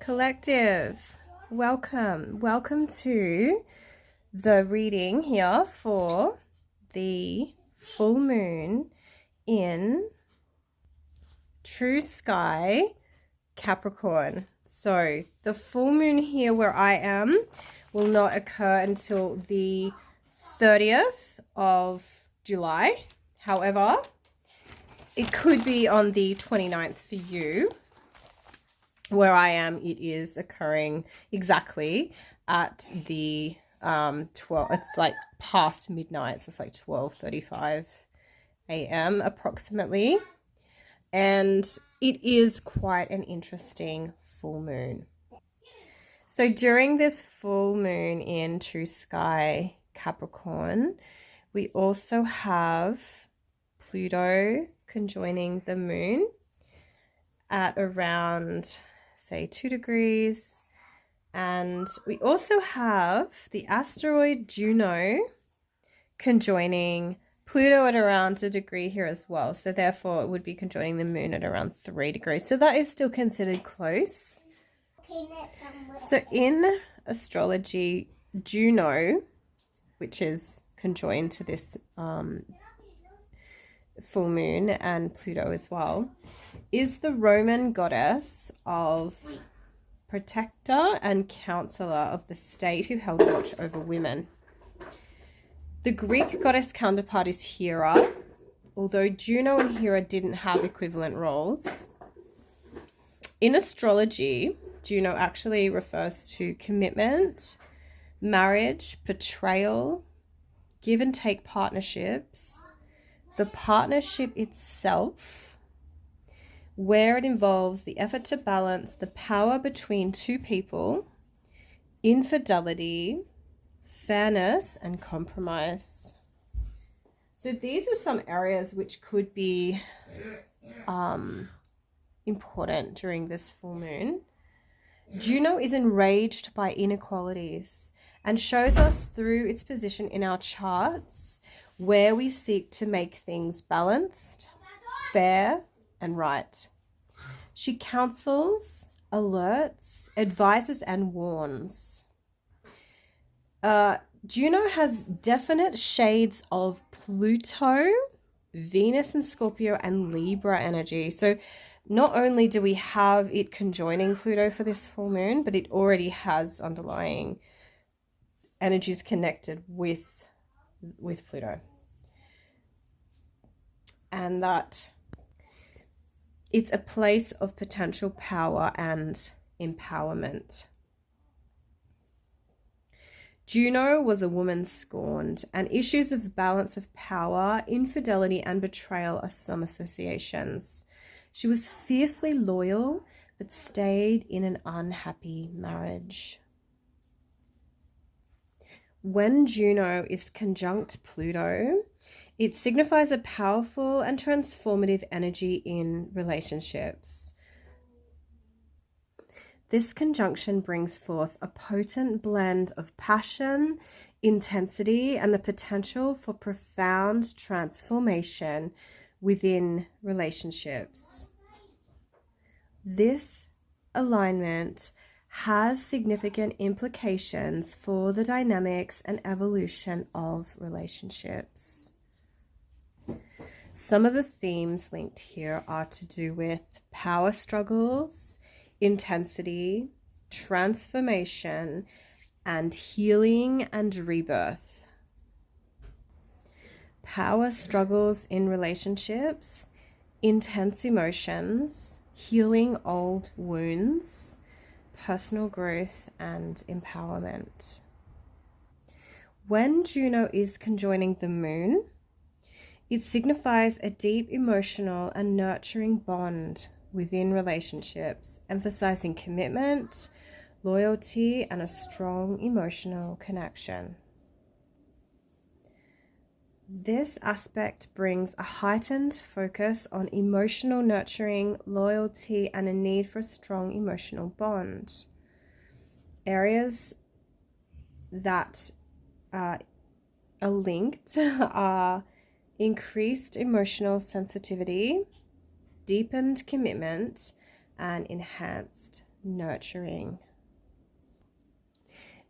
Collective, welcome to the reading here for the full moon in True Sky Capricorn. So the full moon here where I am will not occur until the 30th of July. However, it could be on the 29th for you. Where I am, it is occurring exactly at the 12, it's like past midnight, so it's like 12:35 a.m. approximately. And it is quite an interesting full moon. So during this full moon in True Sky Capricorn, we also have Pluto conjoining the moon at around, say, 2 degrees. And we also have the asteroid Juno conjoining Pluto at around 1 degree here as well. So therefore it would be conjoining the moon at around 3 degrees. So that is still considered close. So in astrology, Juno, which is conjoined to this full moon, and Pluto as well, is the Roman goddess of protector and counselor of the state who held watch over women. The Greek goddess counterpart is Hera, although Juno and Hera didn't have equivalent roles. In astrology, Juno actually refers to commitment, marriage, betrayal, give and take partnerships, the partnership itself, where it involves the effort to balance the power between two people, infidelity, fairness, and compromise. So these are some areas which could be important during this full moon. Juno is enraged by inequalities and shows us through its position in our charts where we seek to make things balanced, fair, and right. She counsels, alerts, advises, and warns. Juno has definite shades of Pluto, Venus and Scorpio, and Libra energy. So not only do we have it conjoining Pluto for this full moon, but it already has underlying energies connected with Pluto. And that it's a place of potential power and empowerment. Juno was a woman scorned, and issues of balance of power, infidelity, and betrayal are some associations. She was fiercely loyal, but stayed in an unhappy marriage. When Juno is conjunct Pluto, it signifies a powerful and transformative energy in relationships. This conjunction brings forth a potent blend of passion, intensity, and the potential for profound transformation within relationships. This alignment has significant implications for the dynamics and evolution of relationships. Some of the themes linked here are to do with power struggles, intensity, transformation, and healing and rebirth. Power struggles in relationships, intense emotions, healing old wounds, personal growth, and empowerment. When Juno is conjoining the moon, it signifies a deep emotional and nurturing bond within relationships, emphasizing commitment, loyalty, and a strong emotional connection. This aspect brings a heightened focus on emotional nurturing, loyalty, and a need for a strong emotional bond. Areas that are linked are increased emotional sensitivity, deepened commitment, and enhanced nurturing.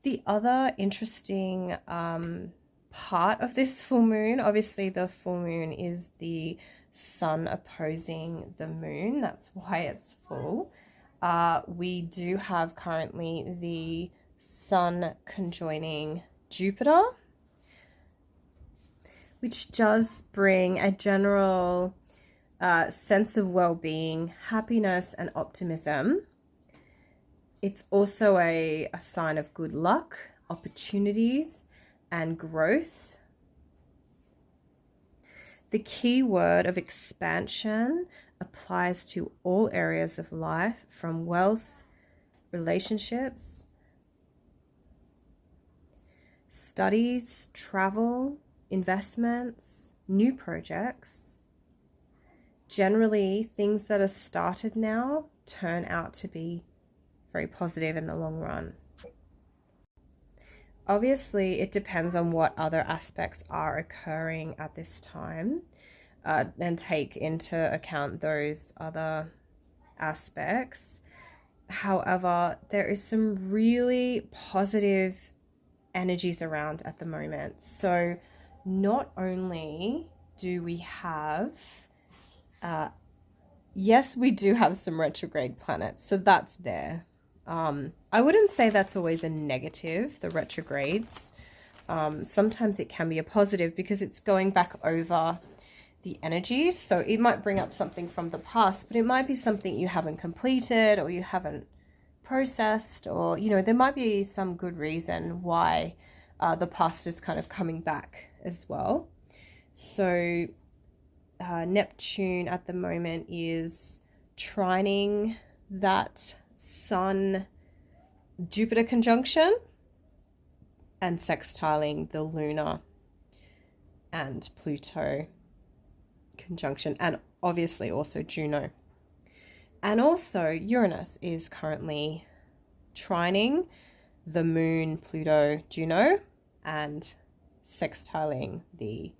The other interesting part of this full moon, obviously the full moon is the sun opposing the moon. That's why it's full. We do have currently the sun conjoining Jupiter, which does bring a general sense of well-being, happiness, and optimism. It's also a sign of good luck, opportunities, and growth. The key word of expansion applies to all areas of life, from wealth, relationships, studies, travel, investments, new projects. Generally, things that are started now turn out to be very positive in the long run. Obviously, it depends on what other aspects are occurring at this time, and take into account those other aspects. However, there is some really positive energies around at the moment. So not only do we have, yes, we do have some retrograde planets, so that's there. I wouldn't say that's always a negative, the retrogrades. Sometimes it can be a positive because it's going back over the energies. So it might bring up something from the past, but it might be something you haven't completed or you haven't processed, or, you know, there might be some good reason why the past is kind of coming back as well. So Neptune at the moment is trining that Sun Jupiter conjunction and sextiling the lunar and Pluto conjunction, and obviously also Juno. And also Uranus is currently trining the moon, Pluto, Juno, and sextiling the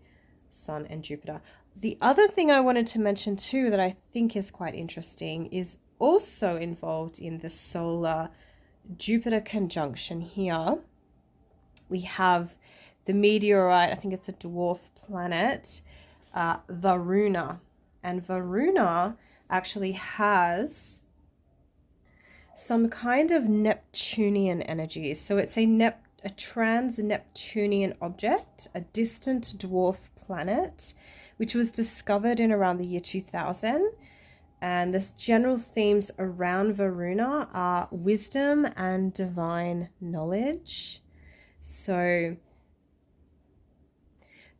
Sun and Jupiter. The other thing I wanted to mention too that I think is quite interesting is also involved in the solar Jupiter conjunction here. We have the meteorite, I think it's a dwarf planet, Varuna. And Varuna actually has some kind of Neptunian energy. So it's a trans-Neptunian object, a distant dwarf planet, which was discovered in around the year 2000. And the general themes around Varuna are wisdom and divine knowledge. So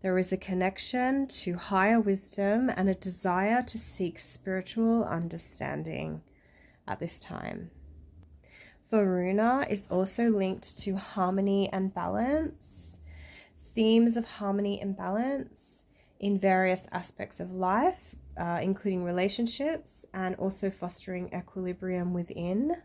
there is a connection to higher wisdom and a desire to seek spiritual understanding at this time. Varuna is also linked to harmony and balance, themes of harmony and balance in various aspects of life, including relationships and also fostering equilibrium within.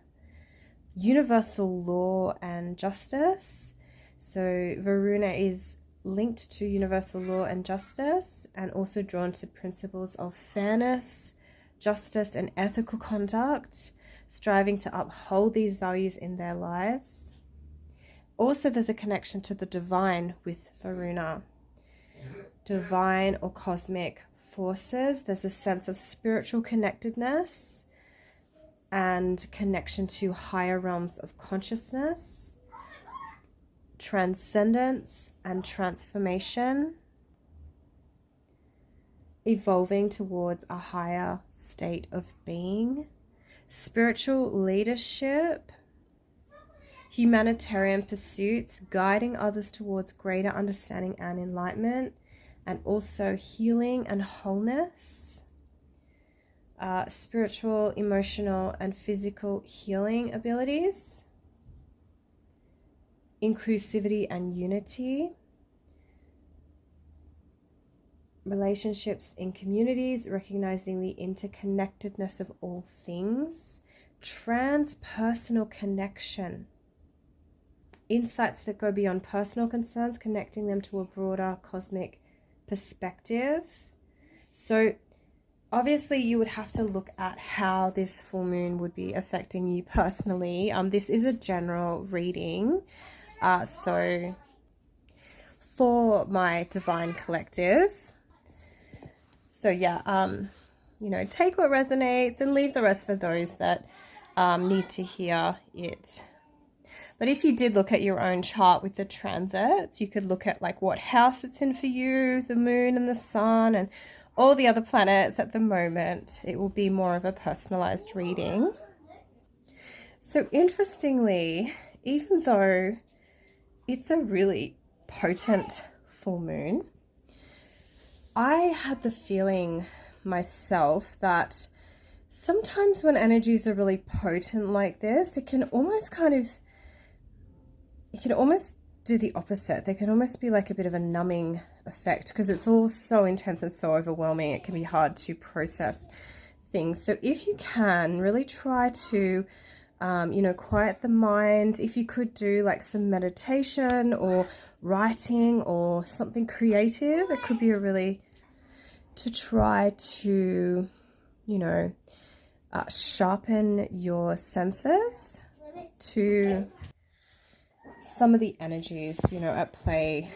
Universal law and justice. So Varuna is linked to universal law and justice, and also drawn to principles of fairness, justice, and ethical conduct, striving to uphold these values in their lives. Also, there's a connection to the divine with Varuna. Divine or cosmic forces. There's a sense of spiritual connectedness and connection to higher realms of consciousness, transcendence and transformation, evolving towards a higher state of being, spiritual leadership, humanitarian pursuits, guiding others towards greater understanding and enlightenment, and also healing and wholeness, spiritual, emotional, and physical healing abilities, inclusivity and unity, relationships in communities, recognizing the interconnectedness of all things, transpersonal connection, insights that go beyond personal concerns, connecting them to a broader cosmic perspective. So obviously you would have to look at how this full moon would be affecting you personally. This is a general reading. So for my Divine Collective. So yeah, you know, take what resonates and leave the rest for those that need to hear it. But if you did look at your own chart with the transits, you could look at like what house it's in for you, the moon and the sun and all the other planets at the moment. It will be more of a personalized reading. So interestingly, even though it's a really potent full moon, I had the feeling myself that sometimes when energies are really potent like this, it can almost do the opposite. There can almost be like a bit of a numbing effect because it's all so intense and so overwhelming. It can be hard to process things. So if you can, really try to, you know, quiet the mind. If you could do like some meditation or writing or something creative, it could be a really, to try to, you know, sharpen your senses to some of the energies, you know, at play.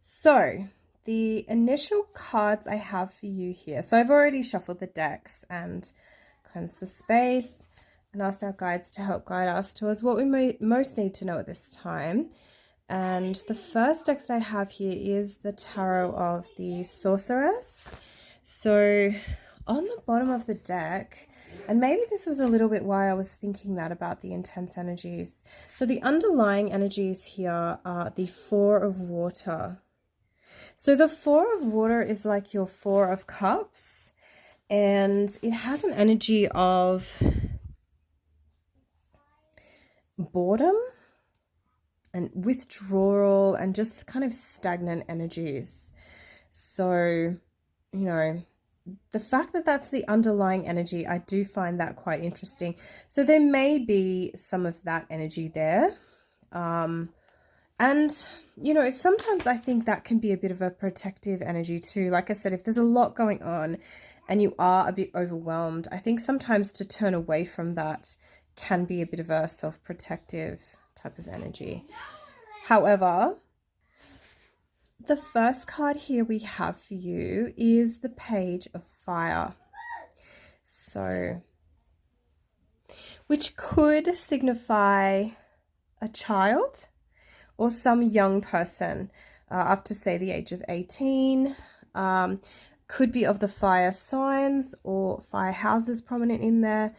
So the initial cards I have for you here. So I've already shuffled the decks and cleansed the space and asked our guides to help guide us towards what we most need to know at this time. And the first deck that I have here is the Tarot of the Sorceress. So on the bottom of the deck, and maybe this was a little bit why I was thinking that about the intense energies. So the underlying energies here are the Four of Water. So the Four of Water is like your Four of Cups, and it has an energy of boredom and withdrawal and just kind of stagnant energies. So, you know, the fact that that's the underlying energy, I do find that quite interesting. So there may be some of that energy there. And, you know, sometimes I think that can be a bit of a protective energy too. Like I said, if there's a lot going on and you are a bit overwhelmed, I think sometimes to turn away from that can be a bit of a self-protective type of energy. However, the first card here we have for you is the Page of Fire. So, which could signify a child or some young person up to say the age of 18. Could be of the fire signs or fire houses prominent in their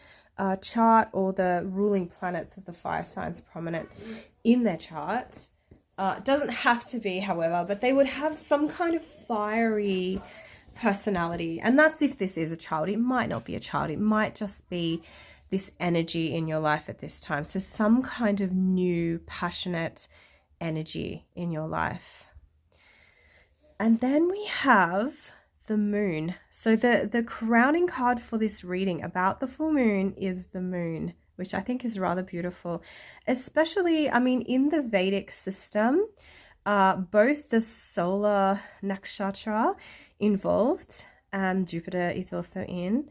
chart, or the ruling planets of the fire signs prominent in their chart. Doesn't have to be, however, but they would have some kind of fiery personality. And that's if this is a child. It might not be a child. It might just be this energy in your life at this time. So some kind of new, passionate energy in your life. And then we have the moon. So the crowning card for this reading about the full moon is the moon, which I think is rather beautiful. Especially, I mean, in the Vedic system, both the solar nakshatra involved, and Jupiter is also in,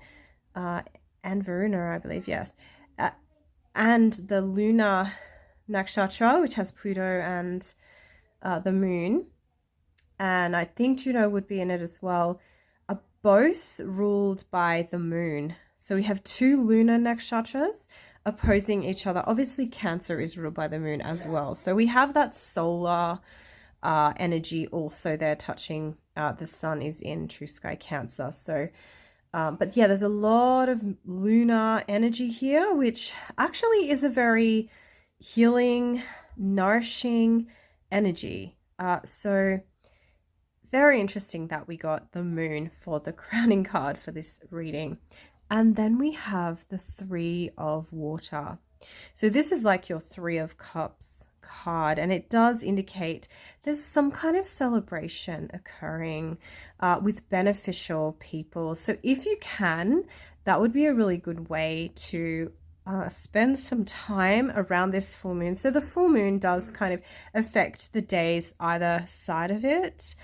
and Varuna, I believe, yes, and the lunar nakshatra, which has Pluto and the moon, and I think Juno would be in it as well, are both ruled by the moon. So we have two lunar nakshatras opposing each other. Obviously, Cancer is ruled by the moon as well. So we have that solar energy also there touching the sun is in true sky Cancer. So, but yeah, there's a lot of lunar energy here, which actually is a very healing, nourishing energy. So very interesting that we got the moon for the crowning card for this reading. And then we have the Three of Water. So this is like your Three of Cups card, and it does indicate there's some kind of celebration occurring with beneficial people. So if you can, that would be a really good way to spend some time around this full moon. So the full moon does kind of affect the days either side of it.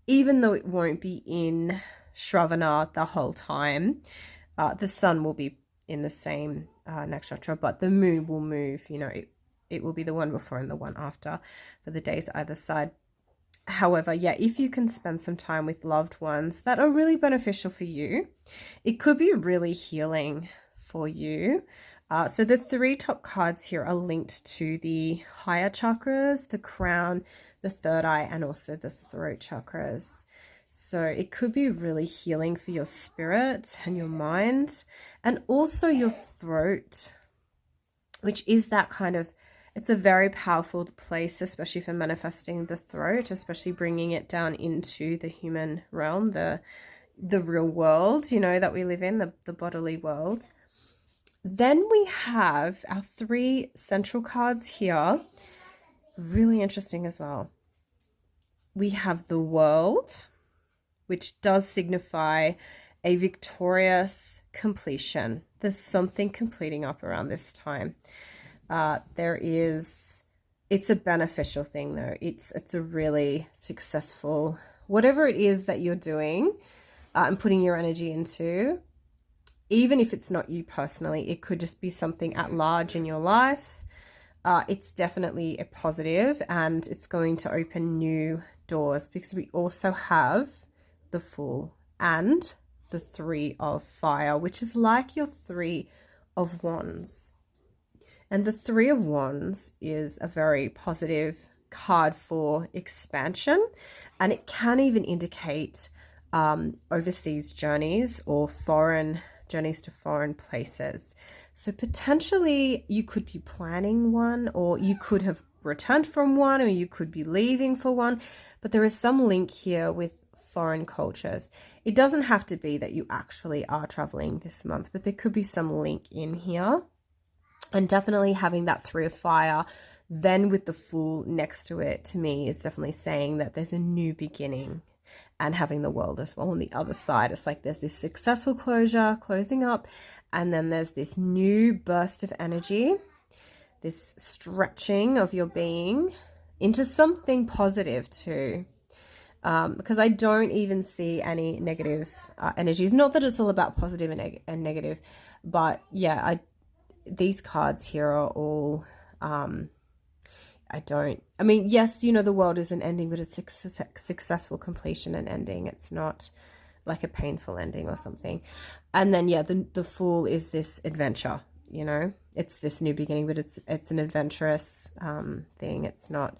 even though it won't be in Shravana the whole time, the sun will be in the same nakshatra, but the moon will move, you know, it will be the one before and the one after for the days either side. However, yeah, if you can spend some time with loved ones that are really beneficial for you, it could be really healing for you. So the 3 top cards here are linked to the higher chakras, the crown, the third eye, and also the throat chakras. So it could be really healing for your spirit and your mind, and also your throat, which is that kind of, it's a very powerful place, especially for manifesting the throat, especially bringing it down into the human realm, the real world, you know, that we live in, the bodily world. Then we have our 3 central cards here. Really interesting as well. We have the World, which does signify a victorious completion. There's something completing up around this time. It's a beneficial thing though. It's a really successful, whatever it is that you're doing and putting your energy into, even if it's not you personally, it could just be something at large in your life. It's definitely a positive, and it's going to open new doors, because we also have the Fool and the 3 of Fire, which is like your 3 of Wands. And the 3 of Wands is a very positive card for expansion, and it can even indicate overseas journeys or foreign journeys to foreign places. So potentially you could be planning one, or you could have returned from one, or you could be leaving for one, but there is some link here with foreign cultures. It doesn't have to be that you actually are traveling this month, but there could be some link in here. And definitely having that 3 of Fire, then with the Fool next to it, to me, is definitely saying that there's a new beginning. And having the World as well on the other side, it's like there's this successful closure, closing up, and then there's this new burst of energy, this stretching of your being into something positive too. Because I don't even see any negative energies. Not that it's all about positive and negative, but yeah, these cards here are all, I mean, yes, you know, the world is an ending, but it's a successful completion and ending. It's not like a painful ending or something. And then, yeah, the Fool is this adventure, you know, it's this new beginning, but it's an adventurous thing. It's not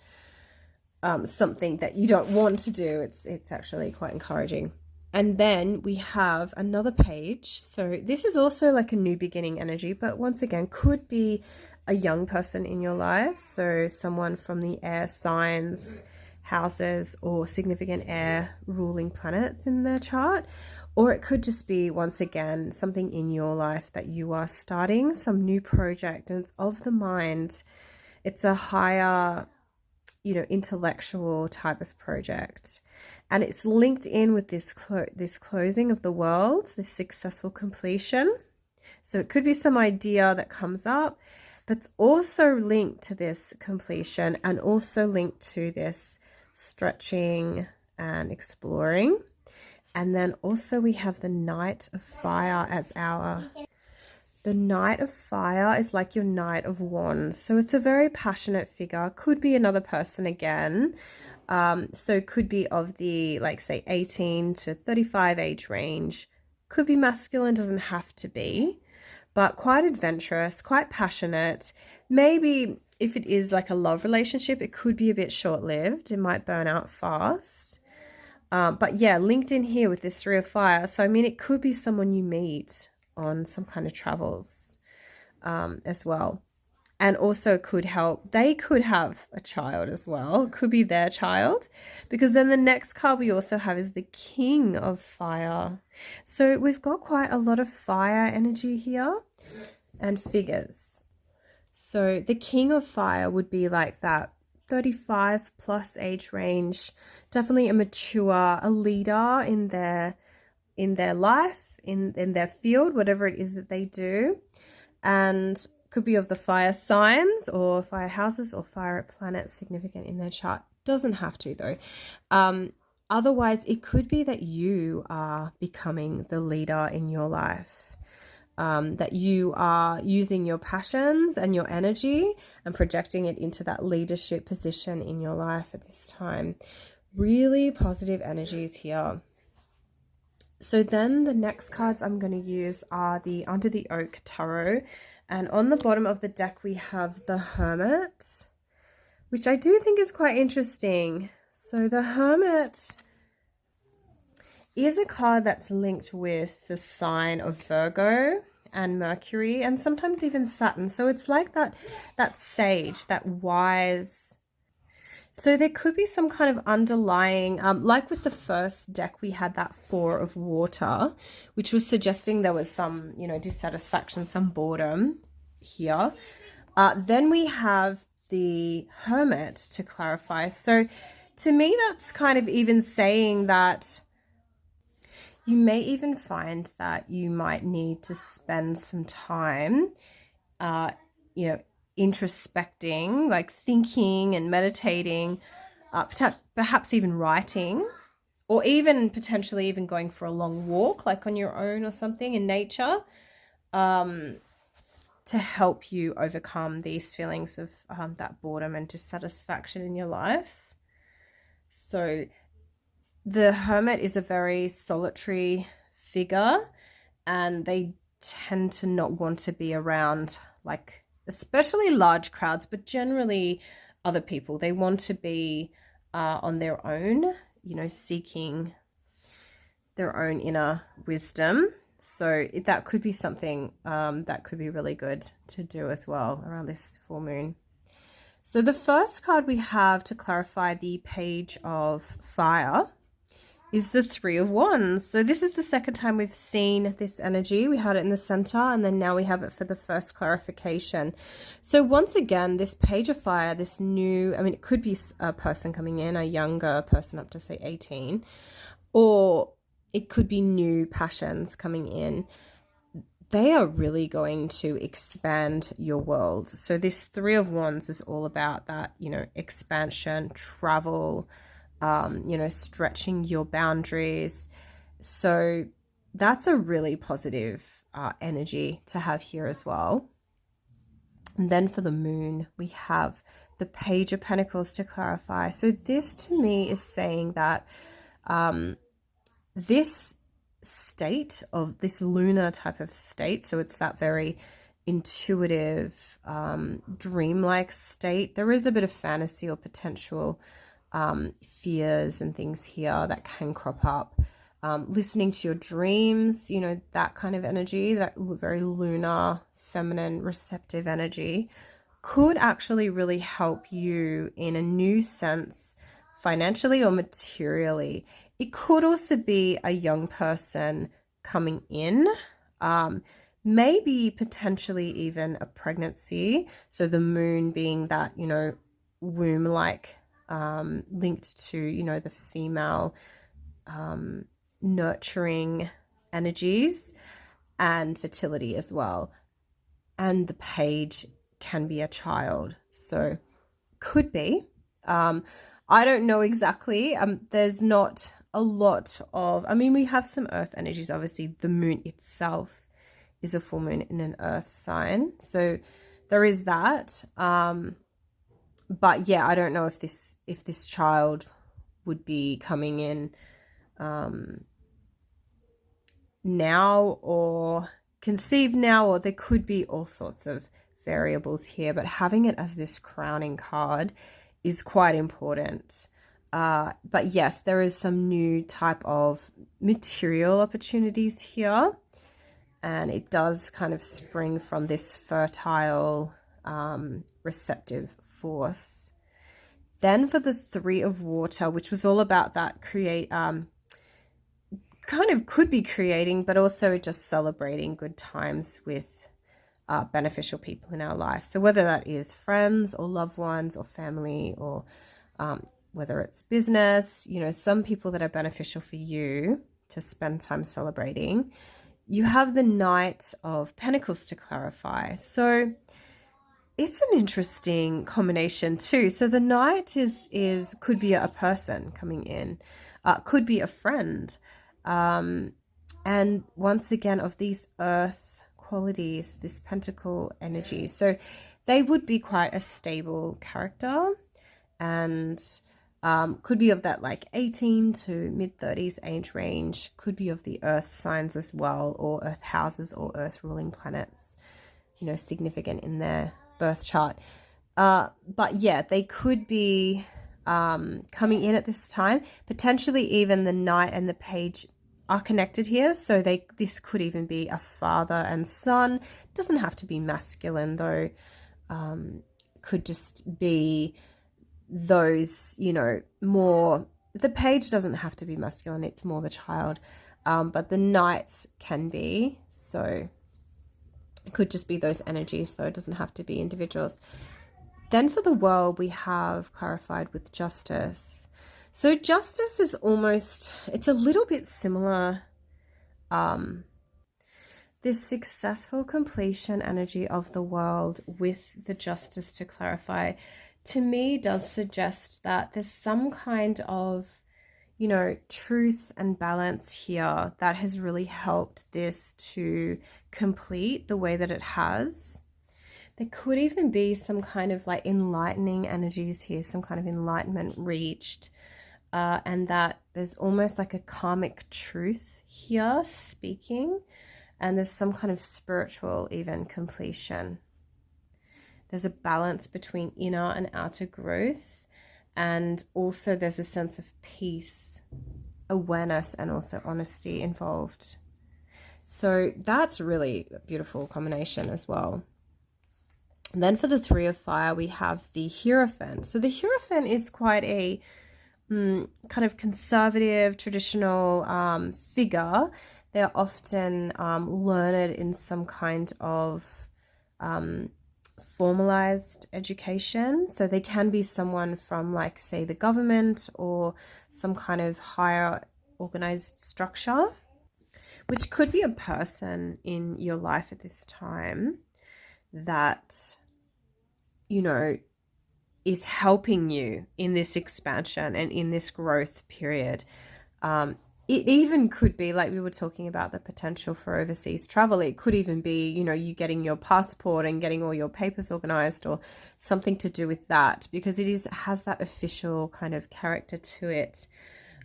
something that you don't want to do. It's actually quite encouraging. And then we have another page. So this is also like a new beginning energy, but once again, could be a young person in your life. So someone from the air signs, houses, or significant air ruling planets in their chart. Or it could just be, once again, something in your life that you are starting, some new project, and it's of the mind. It's a higher, you know, intellectual type of project, and it's linked in with this closing of the world, this successful completion. So it could be some idea that comes up, but it's also linked to this completion, and also linked to this stretching and exploring. And then also we have the Knight of Fire as our... The Knight of Fire is like your Knight of Wands. So it's a very passionate figure. Could be another person again. So could be of the, like, say, 18 to 35 age range. Could be masculine, doesn't have to be. But quite adventurous, quite passionate. Maybe if it is like a love relationship, it could be a bit short-lived. It might burn out fast. But yeah, linked in here with this 3 of Fire. So, I mean, it could be someone you meet on some kind of travels as well. And also could help, they could have a child as well. It could be their child, because then the next card we also have is the King of Fire. So we've got quite a lot of fire energy here and figures. So the King of Fire would be like that 35 plus age range, definitely a mature, a leader in their life, in their field, whatever it is that they do. And could be of the fire signs or fire houses or fire planets significant in their chart. Doesn't have to though. Otherwise, it could be that you are becoming the leader in your life, that you are using your passions and your energy and projecting it into that leadership position in your life at this time. Really positive energies here. So then the next cards I'm going to use are the Under the Oak Tarot. And on the bottom of the deck, we have the Hermit, which I do think is quite interesting. So the Hermit is a card that's linked with the sign of Virgo and Mercury and sometimes even Saturn. So it's like that sage, that wise. So there could be some kind of underlying, like with the first deck, we had that Four of Water, which was suggesting there was some, you know, dissatisfaction, some boredom here. Then we have the Hermit to clarify. So to me, that's kind of even saying that you may even find that you might need to spend some time, you know, introspecting, like thinking and meditating, perhaps even writing, or even potentially even going for a long walk, like on your own or something in nature, to help you overcome these feelings of that boredom and dissatisfaction in your life. So the Hermit is a very solitary figure, and they tend to not want to be around, like, especially large crowds, but generally other people. They want to be on their own, you know, seeking their own inner wisdom. So that could be something that could be really good to do as well around this full moon. So the first card we have to clarify the Page of Fire is the Three of Wands. So this is the second time we've seen this energy. We had it in the center, and then now we have it for the first clarification. So once again, this Page of Fire, this new, I mean, it could be a person coming in, a younger person up to say 18, or it could be new passions coming in. They are really going to expand your world. So this Three of Wands is all about that, you know, expansion, travel, you know, stretching your boundaries. So that's a really positive energy to have here as well. And then for the moon, we have the Page of Pentacles to clarify. So this to me is saying that this state of this lunar type of state, so it's that very intuitive, dreamlike state. There is a bit of fantasy or potential fears and things here that can crop up. Listening to your dreams, you know, that kind of energy, that very lunar, feminine, receptive energy could actually really help you in a new sense, financially or materially. It could also be a young person coming in, maybe potentially even a pregnancy. So the moon being that, you know, womb-like, linked to, you know, the female nurturing energies and fertility as well. And the Page can be a child, so could be. I don't know exactly. There's not a lot of, I mean, we have some earth energies. Obviously the moon itself is a full moon in an earth sign, so there is that. But yeah, I don't know if this child would be coming in now or conceived now, or there could be all sorts of variables here, but having it as this crowning card is quite important. But yes, there is some new type of material opportunities here, and it does kind of spring from this fertile, receptive force. Then for the Three of Water, which was all about that kind of could be creating, but also just celebrating good times with beneficial people in our life. So whether that is friends or loved ones or family, or whether it's business, you know, some people that are beneficial for you to spend time celebrating. You have the Knight of Pentacles to clarify. So it's an interesting combination too. So the Knight is could be a person coming in, could be a friend, and once again of these earth qualities, this pentacle energy. So they would be quite a stable character, and could be of that like 18 to mid-30s age range, could be of the earth signs as well, or earth houses or earth ruling planets, you know, significant in their birth chart. But yeah, they could be coming in at this time. Potentially even the Knight and the Page are connected here, so this could even be a father and son. Doesn't have to be masculine though. Could just be those, you know, more, the Page doesn't have to be masculine, it's more the child, but the Knights can be, so it could just be those energies, though it doesn't have to be individuals. Then for the World, we have clarified with Justice. So Justice is almost, it's a little bit similar. This successful completion energy of the World with the Justice to clarify, to me does suggest that there's some kind of, you know, truth and balance here that has really helped this to complete the way that it has. There could even be some kind of like enlightening energies here, some kind of enlightenment reached, and that there's almost like a karmic truth here speaking, and there's some kind of spiritual even completion. There's a balance between inner and outer growth, and also there's a sense of peace, awareness, and also honesty involved. So that's really a beautiful combination as well. And then for the Three of Fire, we have the Hierophant. So the Hierophant is quite a kind of conservative, traditional figure. They're often learned in some kind of formalized education. So they can be someone from, like, say, the government or some kind of higher organized structure, which could be a person in your life at this time that, you know, is helping you in this expansion and in this growth period. It even could be, like we were talking about, the potential for overseas travel. It could even be, you know, you getting your passport and getting all your papers organized, or something to do with that, because it has that official kind of character to it.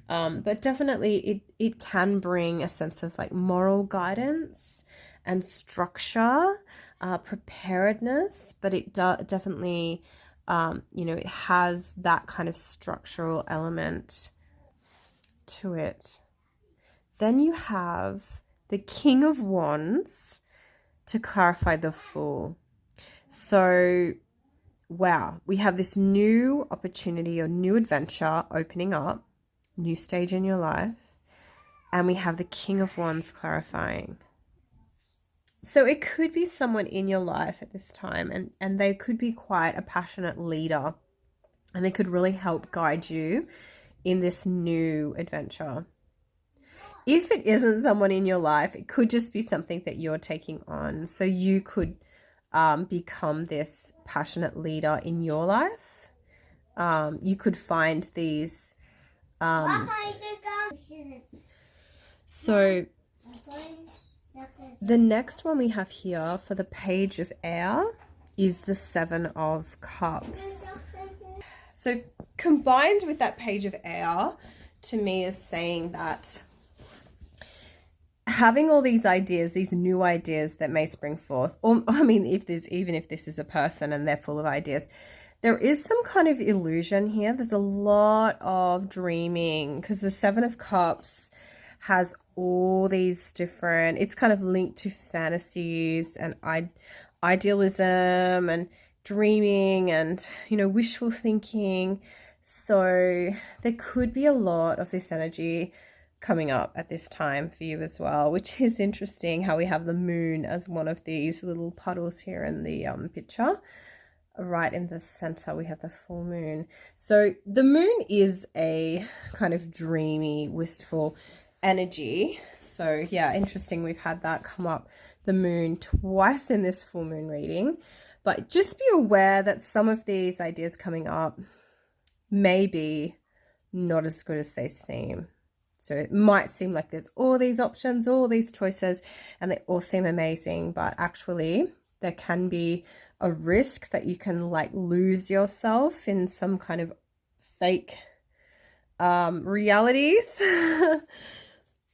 But definitely it can bring a sense of like moral guidance and structure, preparedness, but it definitely, you know, it has that kind of structural element to it. Then you have the King of Wands to clarify the Fool. So, wow, we have this new opportunity or new adventure opening up, new stage in your life, and we have the King of Wands clarifying. So it could be someone in your life at this time, and they could be quite a passionate leader, and they could really help guide you in this new adventure. If it isn't someone in your life, it could just be something that you're taking on. So you could become this passionate leader in your life. You could find these. So the next one we have here for the Page of Air is the Seven of Cups. So combined with that Page of Air, to me, is saying that having all these ideas, these new ideas that may spring forth, or I mean, even if this is a person and they're full of ideas, there is some kind of illusion here. There's a lot of dreaming, because the Seven of Cups has all these different, it's kind of linked to fantasies and idealism and dreaming and, you know, wishful thinking. So there could be a lot of this energy coming up at this time for you as well, which is interesting how we have the moon as one of these little puddles here in the picture. Right in the center we have the full moon. So the moon is a kind of dreamy, wistful energy. So yeah, interesting we've had that come up the moon twice in this full moon reading, but just be aware that some of these ideas coming up may be not as good as they seem. So it might seem like there's all these options, all these choices, and they all seem amazing, but actually there can be a risk that you can like lose yourself in some kind of fake realities.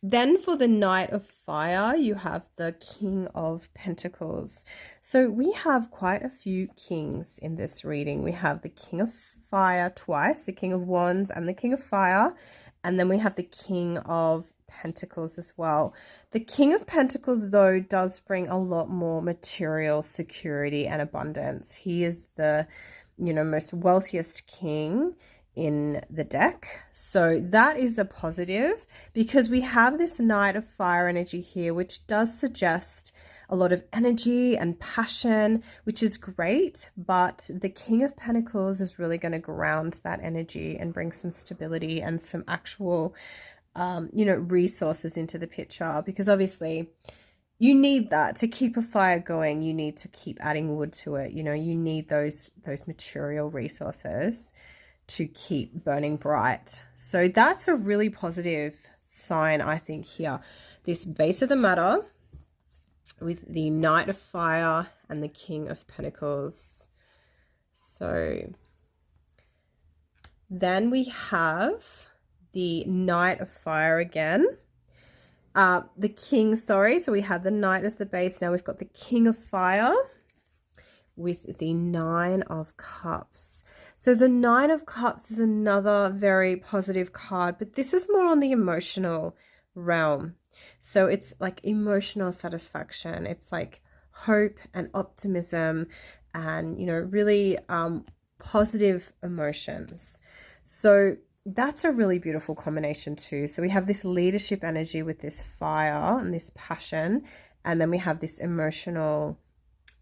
Then for the Knight of Fire, you have the King of Pentacles. So we have quite a few kings in this reading. We have the King of Fire twice, the King of Wands and the King of Fire. And then we have the King of Pentacles as well. The King of Pentacles, though, does bring a lot more material security and abundance. He is the, most wealthiest king in the deck. So that is a positive because we have this Knight of Fire energy here, which does suggest a lot of energy and passion, which is great, but the King of Pentacles is really going to ground that energy and bring some stability and some actual, resources into the picture, because obviously you need that to keep a fire going. You need to keep adding wood to it. You need those material resources to keep burning bright. So that's a really positive sign, I think, here. This base of the matter with the Knight of Fire and the King of Pentacles. So then we have the Knight of Fire again. The King, sorry. So we had the Knight as the base. Now we've got the King of Fire with the Nine of Cups. So the Nine of Cups is another very positive card, but this is more on the emotional realm. So it's like emotional satisfaction. It's like hope and optimism and, really positive emotions. So that's a really beautiful combination too. So we have this leadership energy with this fire and this passion, and then we have this emotional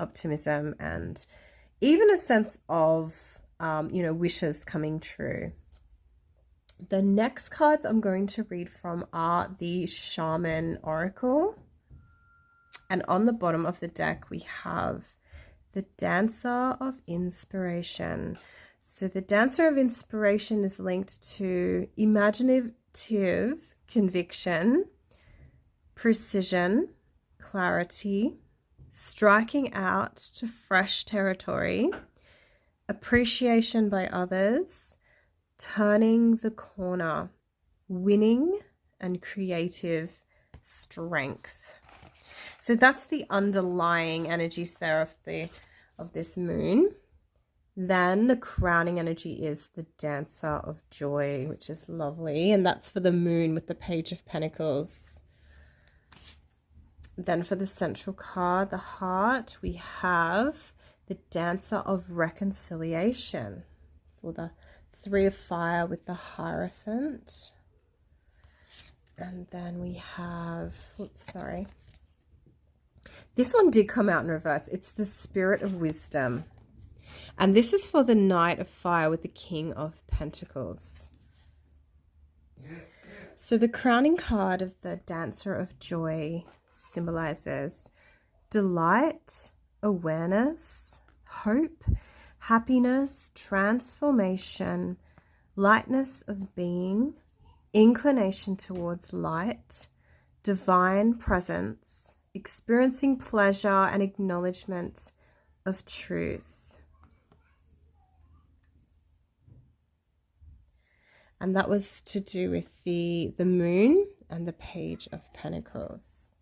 optimism and even a sense of, wishes coming true. The next cards I'm going to read from are the Shaman Oracle. And on the bottom of the deck, we have the Dancer of Inspiration. So the Dancer of Inspiration is linked to imaginative conviction, precision, clarity, striking out to fresh territory, appreciation by others, turning the corner, winning, and creative strength. So that's the underlying energies there of this moon. Then the crowning energy is the Dancer of Joy, which is lovely, and that's for the moon with the Page of Pentacles. Then for the central card, the Heart, we have the Dancer of Reconciliation for the Three of Fire with the Hierophant. And then we have, this one did come out in reverse. It's the Spirit of Wisdom. And this is for the Knight of Fire with the King of Pentacles. So the crowning card of the Dancer of Joy symbolizes delight, awareness, hope, happiness, transformation, lightness of being, inclination towards light, divine presence, experiencing pleasure and acknowledgement of truth. And that was to do with the moon and the Page of Pentacles.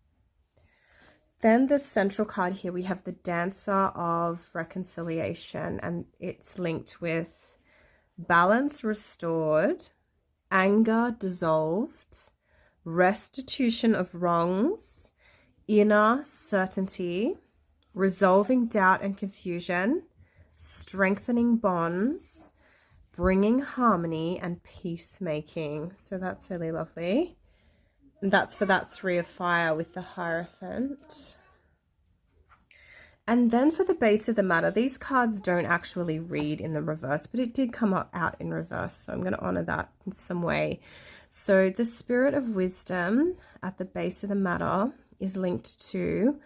Then the central card here, we have the Dancer of Reconciliation, and it's linked with balance restored, anger dissolved, restitution of wrongs, inner certainty, resolving doubt and confusion, strengthening bonds, bringing harmony and peacemaking. So that's really lovely. And that's for that Three of Fire with the Hierophant. And then for the base of the matter, these cards don't actually read in the reverse, but it did come out in reverse. So I'm going to honor that in some way. So the Spirit of Wisdom at the base of the matter is linked to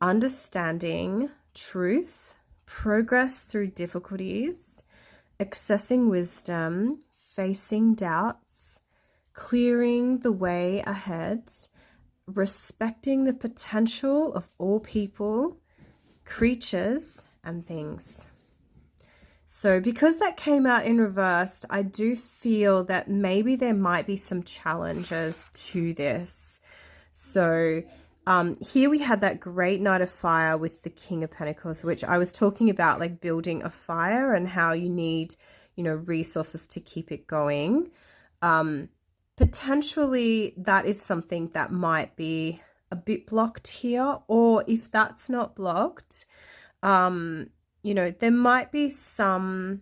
understanding truth, progress through difficulties, accessing wisdom, facing doubts, clearing the way ahead, respecting the potential of all people, creatures, and things. So because that came out in reversed, I do feel that maybe there might be some challenges to this. So here we had that great Knight of Fire with the King of Pentacles, which I was talking about, like building a fire and how you need, you know, resources to keep it going. Potentially that is something that might be a bit blocked here, or if that's not blocked, you know, there might be some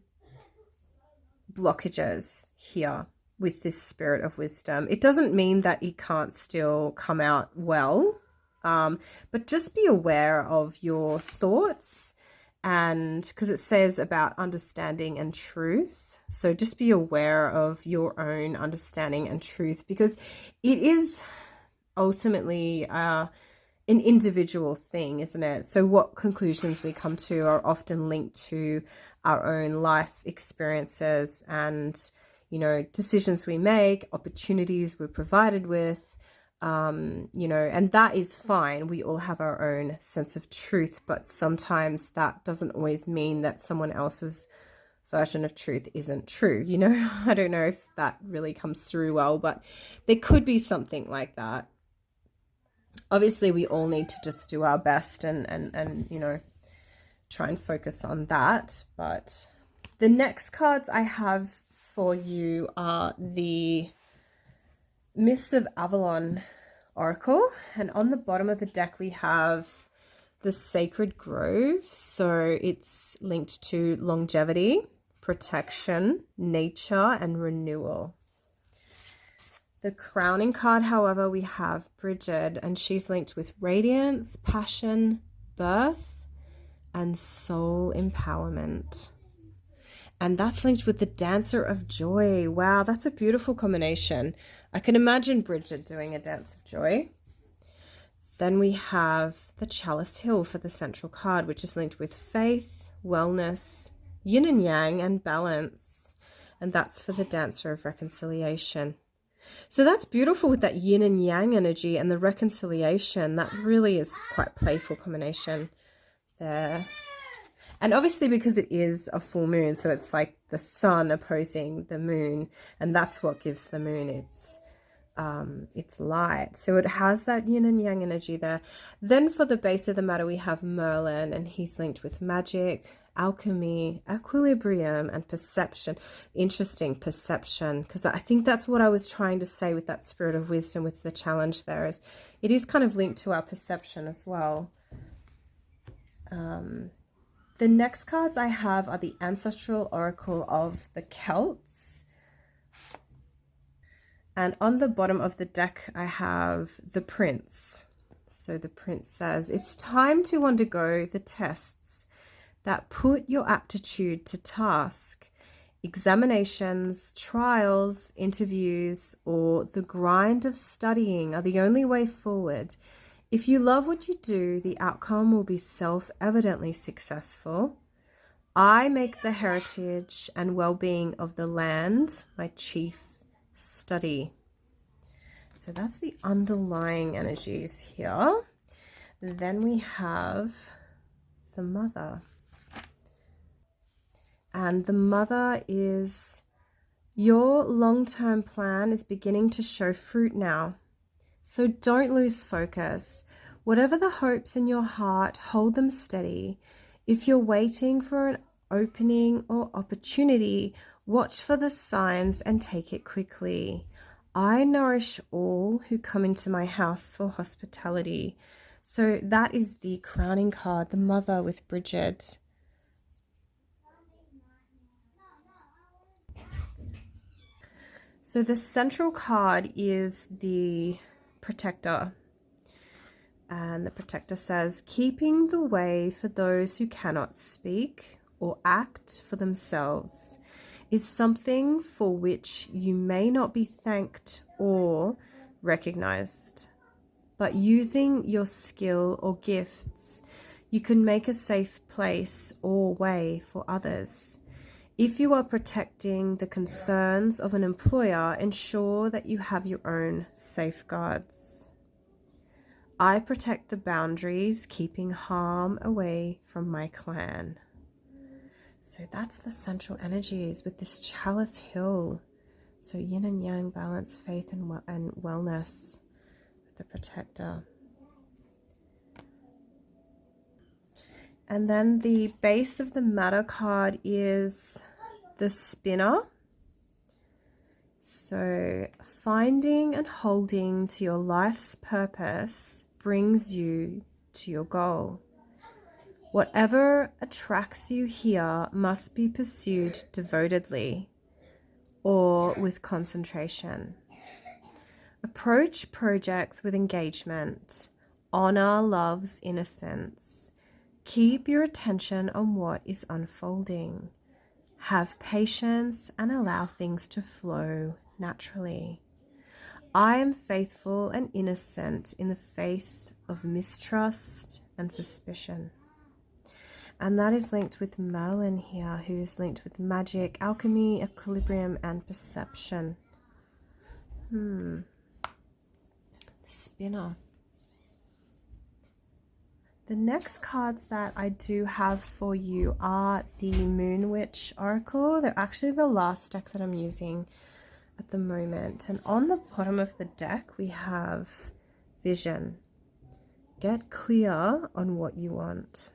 blockages here with this Spirit of Wisdom. It doesn't mean that it can't still come out well, but just be aware of your thoughts, and because it says about understanding and truth. So just be aware of your own understanding and truth, because it is ultimately an individual thing, isn't it? So what conclusions we come to are often linked to our own life experiences and, you know, decisions we make, opportunities we're provided with, you know, and that is fine. We all have our own sense of truth, but sometimes that doesn't always mean that someone else's version of truth isn't true. You know, I don't know if that really comes through well, but there could be something like that. Obviously, we all need to just do our best and you know, try and focus on that. But the next cards I have for you are the Mists of Avalon Oracle. And on the bottom of the deck, we have the Sacred Grove. So it's linked to longevity, protection, nature, and renewal. The crowning card, however, we have Bridget, and she's linked with radiance, passion, birth, and soul empowerment. And that's linked with the Dancer of Joy. Wow, that's a beautiful combination. I can imagine Bridget doing a Dance of Joy. Then we have the Chalice Hill for the central card, which is linked with faith, wellness, yin and yang, and balance. And that's for the Dancer of Reconciliation. So that's beautiful with that yin and yang energy and the reconciliation. That really is quite playful combination there. And obviously because it is a full moon, so it's like the sun opposing the moon, and that's what gives the moon its light. So it has that yin and yang energy there. Then for the base of the matter, we have Merlin, and he's linked with magic, alchemy, equilibrium, and perception. Interesting, perception, because I think that's what I was trying to say with that Spirit of Wisdom with the challenge there, is it is kind of linked to our perception as well. The next cards I have are the Ancestral Oracle of the Celts. And on the bottom of the deck, I have the Prince. So the Prince says, it's time to undergo the tests that put your aptitude to task. Examinations, trials, interviews, or the grind of studying are the only way forward. If you love what you do, the outcome will be self-evidently successful. I make the heritage and well-being of the land my chief study. So that's the underlying energies here. Then we have the Mother. And the Mother is, your long-term plan is beginning to show fruit now. So don't lose focus. Whatever the hopes in your heart, hold them steady. If you're waiting for an opening or opportunity, watch for the signs and take it quickly. I nourish all who come into my house for hospitality. So that is the crowning card, the Mother with Bridget. So the central card is the Protector. And the Protector says, keeping the way for those who cannot speak or act for themselves is something for which you may not be thanked or recognized. but using your skill or gifts, you can make a safe place or way for others. If you are protecting the concerns of an employer, ensure that you have your own safeguards. I protect the boundaries, keeping harm away from my clan. So that's the central energies with this chalice hill. So yin and yang, balance, faith, and wellness with the protector. And then the base of the matter card is the spinner. So finding and holding to your life's purpose brings you to your goal. Whatever attracts you here must be pursued devotedly or with concentration. Approach projects with engagement. Honor love's innocence. Keep your attention on what is unfolding. Have patience and allow things to flow naturally. I am faithful and innocent in the face of mistrust and suspicion. And that is linked with Merlin here, who is linked with magic, alchemy, equilibrium, and perception. The spinner. The next cards that I do have for you are the Moon Witch Oracle. They're actually the last deck that I'm using at the moment. And on the bottom of the deck, we have vision. Get clear on what you want.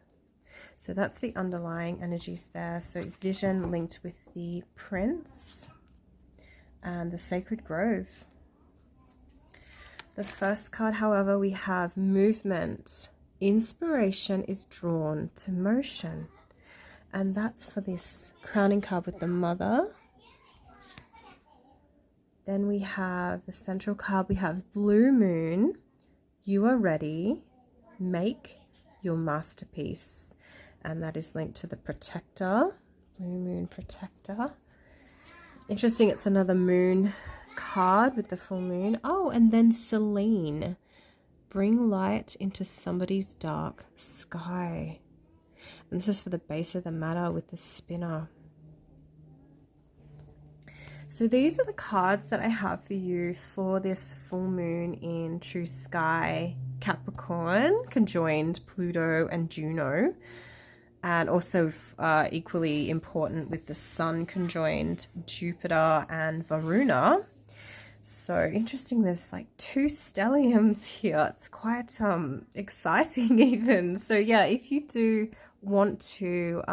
So that's the underlying energies there. So vision linked with the Prince and the Sacred Grove. The first card, however, we have movement. Inspiration is drawn to motion. And that's for this crowning card with the Mother. Then we have the central card. We have Blue Moon. You are ready. Make your masterpiece. And that is linked to the Protector. Blue Moon Protector. Interesting, it's another moon card with the full moon. Oh, and then Selene. Bring light into somebody's dark sky. And this is for the base of the matter with the spinner. So these are the cards that I have for you for this full moon in True Sky Capricorn, conjoined Pluto and Juno. And also equally important with the Sun conjoined Jupiter and Varuna. So interesting, there's like 2 stelliums here. It's quite exciting even. So yeah, if you do want to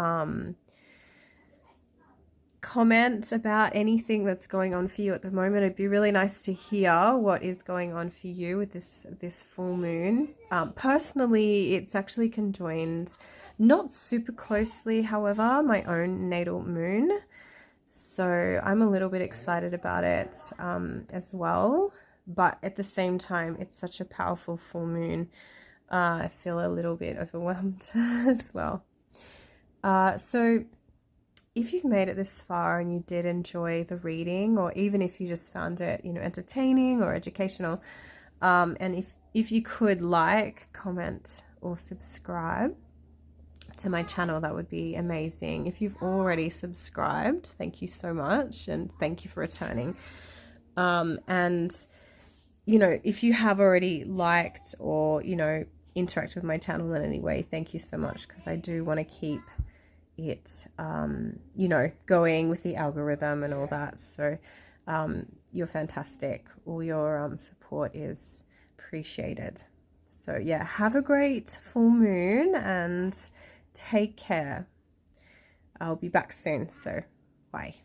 comment about anything that's going on for you at the moment, it'd be really nice to hear what is going on for you with this full moon. Personally, it's actually conjoined not super closely, however, my own natal moon. So I'm a little bit excited about it as well. But at the same time, it's such a powerful full moon. I feel a little bit overwhelmed as well. So if you've made it this far and you did enjoy the reading, or even if you just found it, entertaining or educational, and if you could like, comment, or subscribe to my channel, that would be amazing. If you've already subscribed, thank you so much, and thank you for returning. And if you have already liked or interact with my channel in any way, thank you so much, because I do want to keep it going with the algorithm and all that. So you're fantastic. All your support is appreciated. So yeah, have a great full moon and take care. I'll be back soon, so bye.